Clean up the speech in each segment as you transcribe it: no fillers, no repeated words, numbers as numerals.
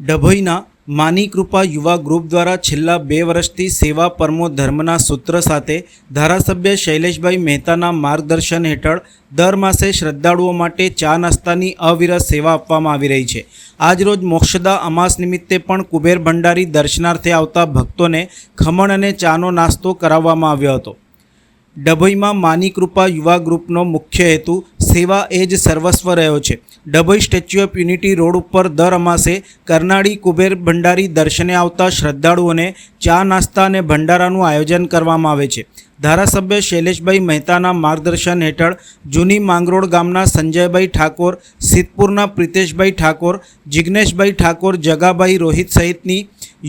ડભોઈના માની કૃપા યુવા ગ્રુપ દ્વારા છેલ્લા 2 વર્ષથી સેવા પરમો ધર્મના સૂત્ર સાથે ધારાસભ્ય શૈલેષભાઈ મહેતાના માર્ગદર્શન હેઠળ દર માસે શ્રદ્ધાળુઓ માટે ચા નાસ્તાની અવિરત સેવા આપવામાં આવી રહી છે। આજરોજ મોક્ષદા અમાસ નિમિત્તે પણ કુબેર ભંડારી દર્શનાર્થે આવતા ભક્તોને ખમણ અને ચાનો નાસ્તો કરાવવામાં આવ્યો હતો। ડભોઈમાં માની કૃપા યુવા ગ્રુપનો મુખ્ય હેતુ સેવા એ જ સર્વસ્વ રહ્યો છે। Dabhoi statue of unity road ઉપર દર અમાસે કરનાળી કુબેર ભંડારી દર્શને આવતા શ્રદ્ધાળુઓને ચા નાસ્તા અને ભંડારાનું આયોજન કરવામાં આવે છે। ધારાસભ્ય શૈલેષભાઈ મહેતાના માર્ગદર્શન હેઠળ જૂની માંગરોળ ગામના સંજયભાઈ ઠાકોર, સિદ્ધપુરના પ્રિતેશભાઈ ઠાકોર, જિગ્નેશભાઈ ઠાકોર, જગાભાઈ રોહિત સહિતની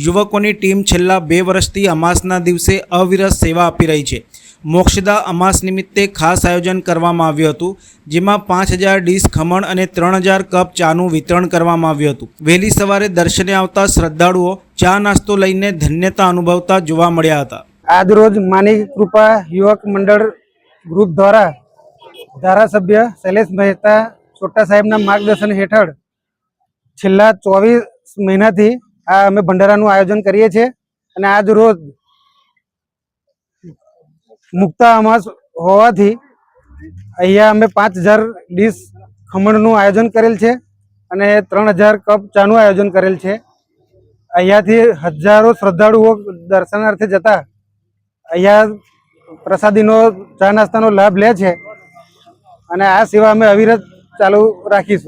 યુવકોની ટીમ છેલ્લા 2 વર્ષથી અમાસના દિવસે અવિરત સેવા આપી રહી છે। મોક્ષદા અમાસ નિમિત્તે ખાસ આયોજન કરવામાં આવ્યું હતું, જેમાં 5000 ડીશ ખમણ અને 3000 કપ ચાનું વિતરણ કરવામાં આવ્યું હતું। વહેલી સવારે દર્શને આવતા શ્રદ્ધાળુઓ ચા નાસ્તો લઈને ધન્યતા અનુભવતા જોવા મળ્યા હતા। આજરોજ માની કૃપા યુવક મંડળ ગ્રુપ દ્વારા ધારાસભ્ય શૈલેષ મહેતા છોટા સાહેબના માર્ગદર્શન હેઠળ છેલ્લા 24 મહિનાથી આ અમે ભંડારાનું આયોજન કરીએ છીએ અને આજ રોજ મુક્તા અમાસ હોવાથી અહીંયા અમે 5000 ડીશ ખમણનું આયોજન કરેલ છે અને 3000 કપ ચાનું આયોજન કરેલ છે। અહીંયાથી હજારો શ્રદ્ધાળુઓ દર્શનાર્થે જતા અહીંયા પ્રસાદીનો ચા નાસ્તાનો લાભ લે છે અને આ સેવા અમે અવિરત ચાલુ રાખીશું।